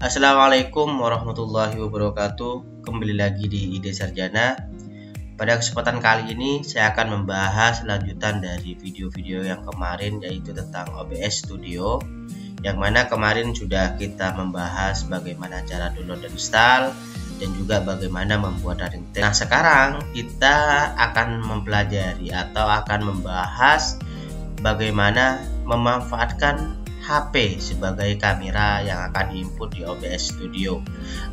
Assalamualaikum warahmatullahi wabarakatuh. Kembali lagi di Ide Sarjana. Pada kesempatan kali ini saya akan membahas lanjutan dari video-video yang kemarin, yaitu tentang OBS Studio, yang mana kemarin sudah kita membahas bagaimana cara download dan install dan juga bagaimana membuat running text. Nah, sekarang kita akan mempelajari atau akan membahas bagaimana memanfaatkan HP sebagai kamera yang akan diinput di OBS Studio,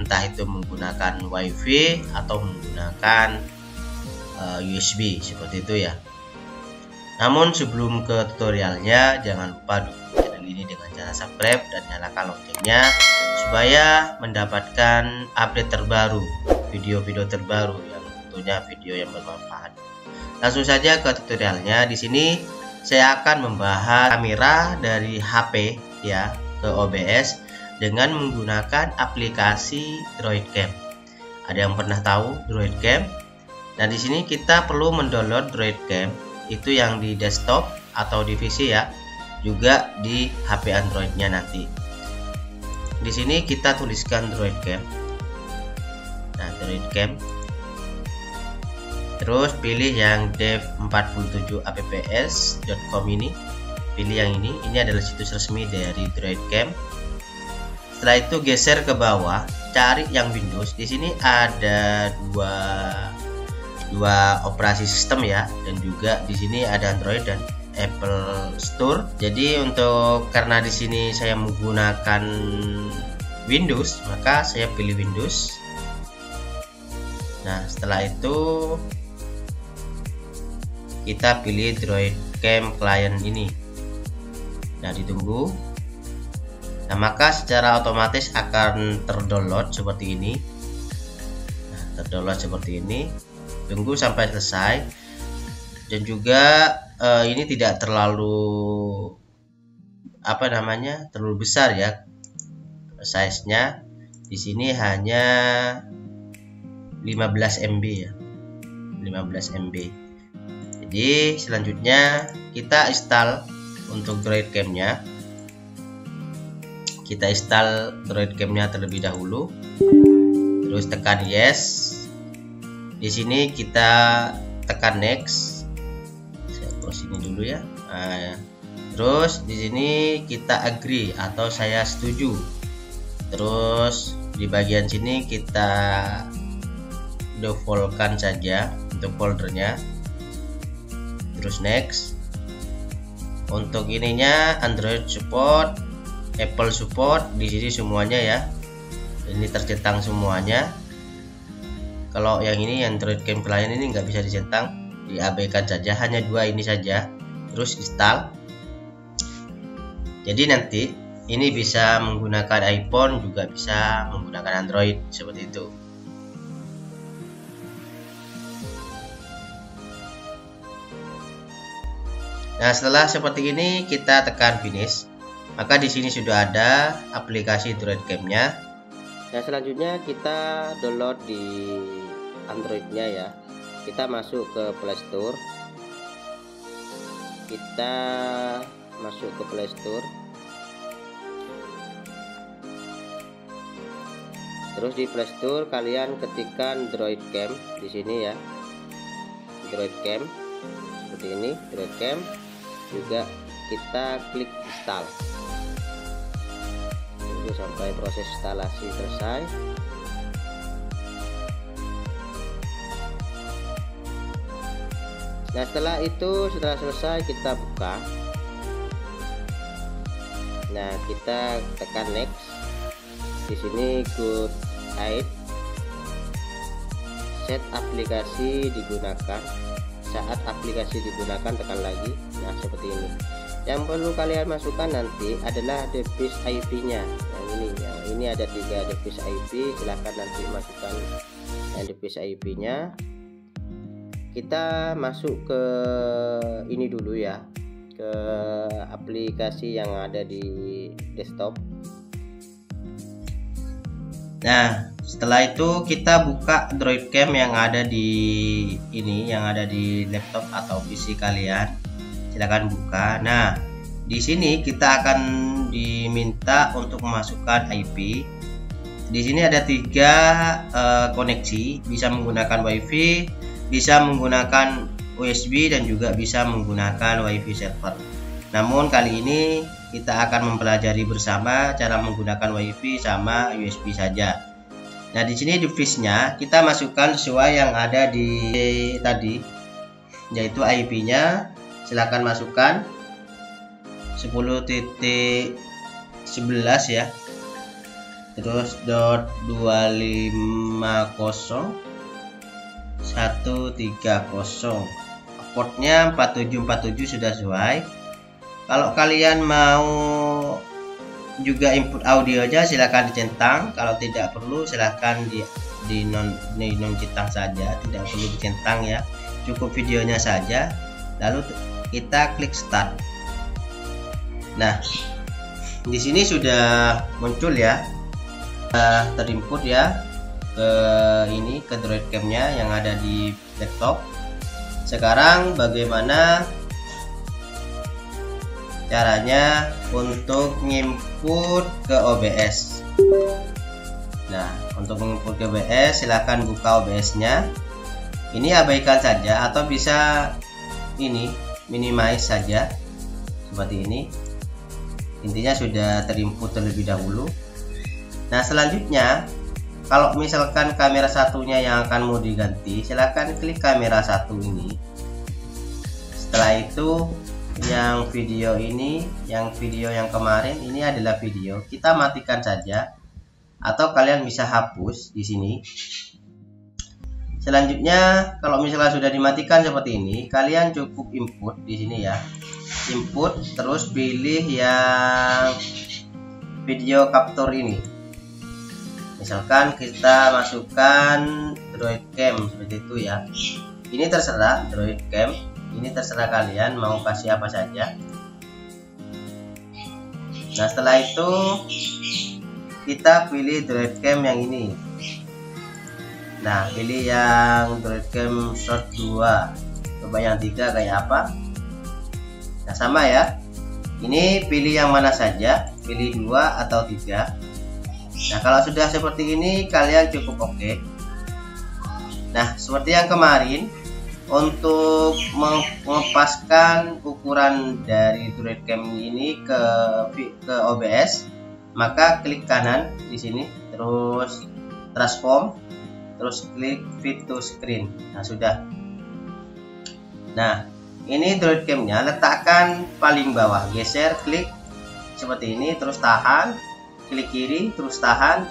entah itu menggunakan WiFi atau menggunakan USB seperti itu ya. Namun sebelum ke tutorialnya, jangan lupa dukung channel ini dengan cara subscribe dan nyalakan loncengnya supaya mendapatkan update terbaru, video-video terbaru yang tentunya video yang bermanfaat. Langsung saja ke tutorialnya. Di sini saya akan membahas kamera dari HP ya ke OBS dengan menggunakan aplikasi DroidCam. Ada yang pernah tahu DroidCam? Nah, di sini kita perlu mendownload DroidCam, itu yang di desktop atau di PC ya, juga di HP Androidnya nanti. Di sini kita tuliskan DroidCam. Nah, DroidCam. Terus pilih yang dev47apps.com ini. Pilih yang ini adalah situs resmi dari DroidCam. Setelah itu geser ke bawah, cari yang Windows. Di sini ada dua operasi sistem ya, dan juga di sini ada Android dan Apple Store. Jadi karena di sini saya menggunakan Windows, maka saya pilih Windows. Nah, setelah itu kita pilih DroidCam client ini. Nah, ditunggu. Nah, maka secara otomatis akan terdownload seperti ini. Nah, terdownload seperti ini. Tunggu sampai selesai. Dan juga ini tidak terlalu terlalu besar ya size-nya. Di sini hanya 15 MB ya. 15 MB. Jadi selanjutnya kita install untuk DroidCam-nya. Kita install DroidCam-nya terlebih dahulu. Terus tekan yes. Di sini kita tekan next. Saya close ini dulu ya. Nah, terus di sini kita agree atau saya setuju. Terus di bagian sini kita default-kan saja untuk foldernya. Terus next. Untuk ininya Android support, Apple support, di sini semuanya ya. Ini tercentang semuanya. Kalau yang ini DroidCam client ini nggak bisa dicentang, diabaikan saja, hanya dua ini saja. Terus install. Jadi nanti ini bisa menggunakan iPhone, juga bisa menggunakan Android seperti itu. Nah, setelah seperti ini kita tekan finish. Maka di sini sudah ada aplikasi DroidCam-nya. Nah, selanjutnya kita download di Android-nya ya. Kita masuk ke Play Store. Kita masuk ke Play Store. Terus di Play Store kalian ketikkan DroidCam di sini ya. DroidCam seperti ini, DroidCam. Juga kita klik install. Tunggu sampai proses instalasi selesai. Nah, setelah selesai kita buka. Nah, kita tekan next. Di sini good aid. Set aplikasi digunakan. Saat aplikasi digunakan tekan lagi. Nah, seperti ini. Yang perlu kalian masukkan nanti adalah device IP-nya. Yang ini ada 3 device IP. Silahkan nanti masukkan yang device IP-nya. Kita masuk ke ini dulu ya, ke aplikasi yang ada di desktop. Nah, setelah itu kita buka DroidCam yang ada di laptop atau PC kalian. Silakan buka. Nah, di sini kita akan diminta untuk memasukkan IP Di sini ada 3 koneksi, bisa menggunakan WiFi, bisa menggunakan USB, dan juga bisa menggunakan WiFi server. Namun kali ini kita akan mempelajari bersama cara menggunakan WiFi sama USB saja. Nah, di sini device-nya kita masukkan sesuai yang ada di tadi, yaitu IP-nya. Silakan masukkan 10.11 ya. Terus .250.130. Portnya 4747 sudah sesuai. Kalau kalian mau juga input audio aja silakan dicentang, kalau tidak perlu silakan di non centang saja, tidak perlu dicentang ya, cukup videonya saja. Lalu kita klik start. Nah, di sini sudah muncul ya, terinput ya ke ini, ke Droid Cam-nya yang ada di laptop. Sekarang bagaimana caranya untuk nginput ke OBS? Nah, untuk menginput ke OBS silahkan buka OBS-nya. Ini abaikan saja atau bisa ini minimize saja seperti ini. Intinya sudah terinput terlebih dahulu. Nah, selanjutnya kalau misalkan kamera satunya yang akan mau diganti, silahkan klik kamera satu ini. Setelah itu yang video ini, yang video yang kemarin ini adalah video, kita matikan saja atau kalian bisa hapus di sini. Selanjutnya kalau misalnya sudah dimatikan seperti ini, kalian cukup input di sini ya, input, terus pilih yang video capture ini. Misalkan kita masukkan Droid Cam seperti itu ya. Ini terserah Droid Cam, ini terserah kalian mau kasih apa saja. Nah, setelah itu kita pilih Droid Cam yang ini. Nah, pilih yang Droid Cam Short 2. Coba yang 3 kayak apa. Nah, sama ya. Ini pilih yang mana saja, pilih 2 atau 3. Nah, kalau sudah seperti ini kalian cukup oke. Nah, seperti yang kemarin, untuk mengepaskan ukuran dari Droid Cam ini ke OBS, maka klik kanan di sini, terus transform, terus klik fit to screen. Nah, sudah. Nah, ini Droid Cam-nya letakkan paling bawah, geser, klik seperti ini, terus tahan, klik kiri, terus tahan,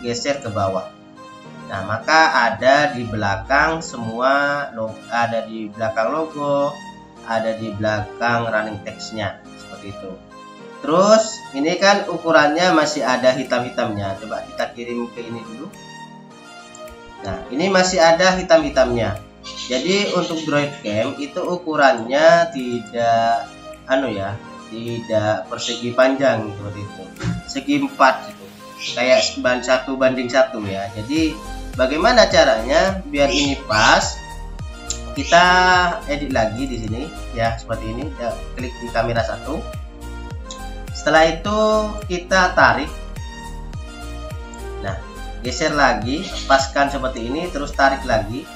geser ke bawah. Nah, maka ada di belakang semua logo, ada di belakang logo, ada di belakang running text-nya seperti itu. Terus ini kan ukurannya masih ada hitam-hitamnya. Coba kita kirim ke ini dulu. Nah, ini masih ada hitam-hitamnya. Jadi untuk Droid Cam itu ukurannya tidak tidak persegi panjang seperti itu. Segi 4 gitu. Kayak 1:1 ya. Jadi bagaimana caranya biar ini pas? Kita edit lagi di sini ya, seperti ini. Ya, klik di kamera 1. Setelah itu kita tarik. Nah, geser lagi, paskan seperti ini, terus tarik lagi.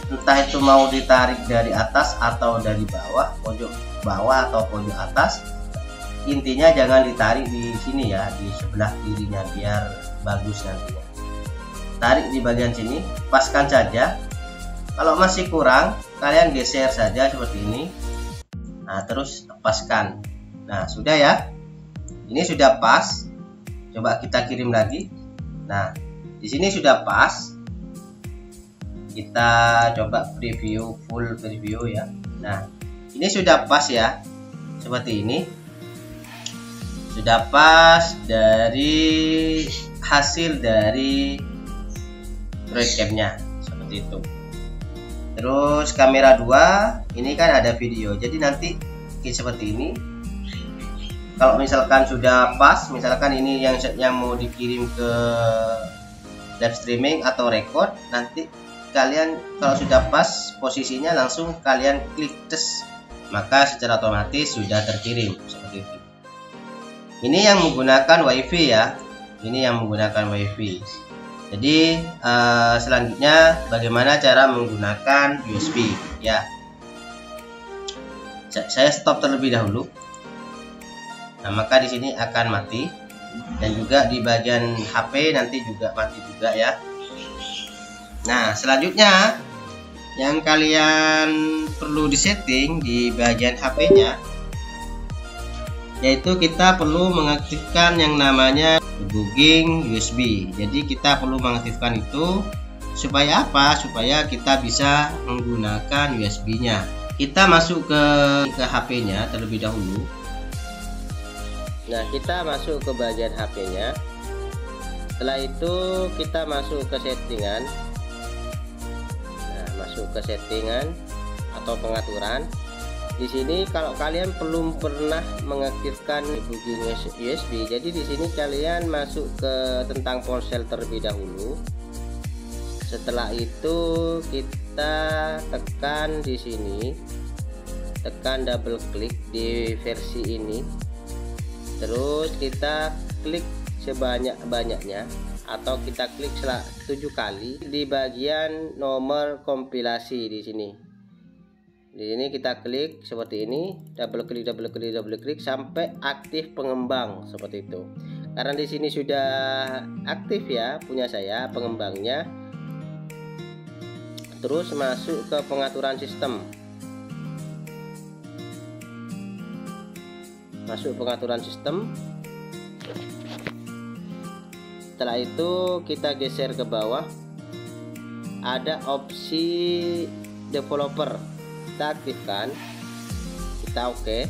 Entah itu mau ditarik dari atas atau dari bawah, pojok bawah atau pojok atas. Intinya jangan ditarik di sini ya, di sebelah kirinya, biar bagus nantinya. Tarik di bagian sini, paskan saja. Kalau masih kurang, kalian geser saja seperti ini. Nah, terus lepaskan. Nah, sudah ya. Ini sudah pas. Coba kita kirim lagi. Nah, di sini sudah pas. Kita coba preview, full preview ya. Nah, ini sudah pas ya. Seperti ini. Sudah pas dari hasil dari Droid Cam-nya seperti itu. Terus kamera 2 ini kan ada video, jadi nanti seperti ini. Kalau misalkan sudah pas, misalkan ini yang mau dikirim ke live streaming atau record, nanti kalian kalau sudah pas posisinya langsung kalian klik tes, maka secara otomatis sudah terkirim seperti itu. Ini yang menggunakan WiFi ya. ini yang menggunakan WiFi. Jadi selanjutnya bagaimana cara menggunakan USB ya. Saya stop terlebih dahulu. Nah, maka di sini akan mati, dan juga di bagian HP nanti juga mati juga ya. Nah, selanjutnya yang kalian perlu disetting di bagian HP-nya, yaitu kita perlu mengaktifkan yang namanya debugging USB. Jadi kita perlu mengaktifkan itu supaya apa? Supaya kita bisa menggunakan USB-nya. Kita masuk ke HP-nya terlebih dahulu. Nah, kita masuk ke bagian HP-nya. Setelah itu kita masuk ke settingan. Nah, masuk ke settingan atau pengaturan. Di sini kalau kalian belum pernah mengaktifkan debugging USB, jadi di sini kalian masuk ke tentang ponsel terlebih dahulu. Setelah itu kita tekan di sini, tekan double klik di versi ini, terus kita klik sebanyak-banyaknya atau kita klik 7 kali di bagian nomor kompilasi di sini. Di sini kita klik seperti ini, double klik sampai aktif pengembang seperti itu. Karena di sini sudah aktif ya punya saya pengembangnya. Terus masuk ke pengaturan sistem. Masuk pengaturan sistem. Setelah itu kita geser ke bawah. Ada opsi developer. Kita aktifkan. Kita oke.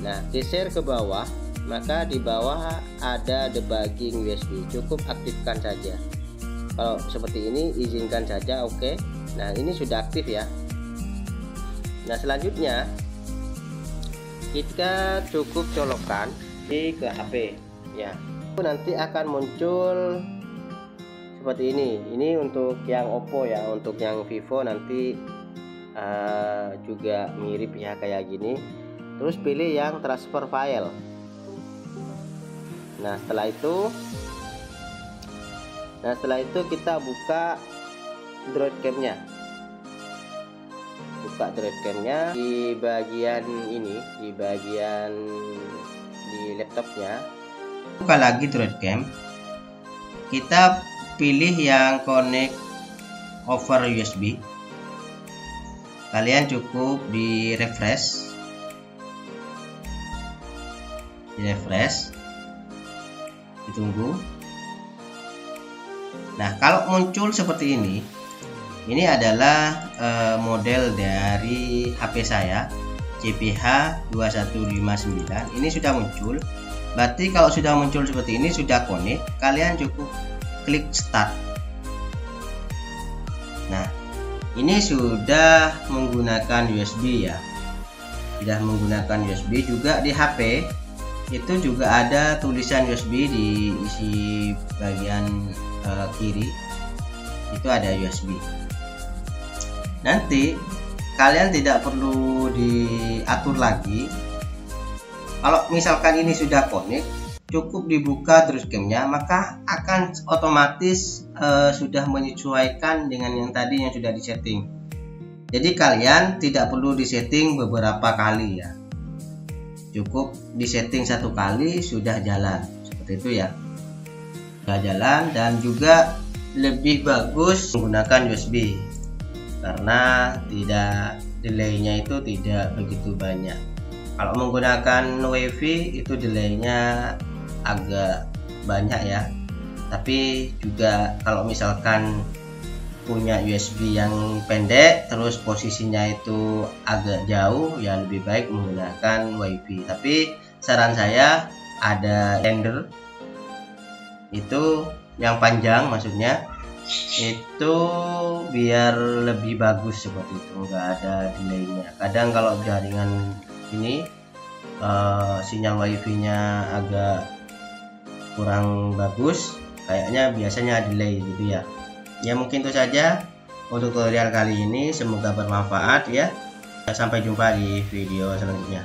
Nah, geser ke bawah. Maka di bawah ada debugging USB. Cukup aktifkan saja. Kalau seperti ini izinkan saja, oke. Nah, ini sudah aktif ya. Nah, selanjutnya kita cukup colokkan ke HP ya. Nanti akan muncul seperti ini. Ini untuk yang Oppo ya. Untuk yang Vivo nanti juga mirip ya kayak gini. Terus pilih yang transfer file. Nah, setelah itu kita buka Droid Cam-nya. Buka Droid Cam-nya di bagian ini, di bagian di laptopnya. Buka lagi Droid Cam. Kita pilih yang connect over USB. Kalian cukup di refresh. Ditunggu. Nah, kalau muncul seperti ini adalah model dari HP saya CPH2159. Ini sudah muncul. Berarti kalau sudah muncul seperti ini, sudah connect, kalian cukup klik start. Nah, ini sudah menggunakan USB ya. Sudah menggunakan USB. Juga di HP itu juga ada tulisan USB di isi bagian kiri, itu ada USB. Nanti kalian tidak perlu diatur lagi. Kalau misalkan ini sudah connect, cukup dibuka Droid Cam-nya, maka akan otomatis sudah menyesuaikan dengan yang tadi yang sudah disetting. Jadi kalian tidak perlu disetting beberapa kali ya. Cukup disetting 1 kali sudah jalan seperti itu ya. Jalan, dan juga lebih bagus menggunakan USB karena delaynya itu tidak begitu banyak. Kalau menggunakan WiFi itu delaynya agak banyak ya. Tapi juga kalau misalkan punya USB yang pendek terus posisinya itu agak jauh, ya lebih baik menggunakan WiFi. Tapi saran saya ada extender itu yang panjang, maksudnya itu biar lebih bagus seperti itu, nggak ada delaynya. Kadang kalau jaringan ini sinyal WiFi-nya agak kurang bagus, kayaknya biasanya delay gitu ya. Ya mungkin itu saja untuk tutorial kali ini, semoga bermanfaat ya. Sampai jumpa di video selanjutnya.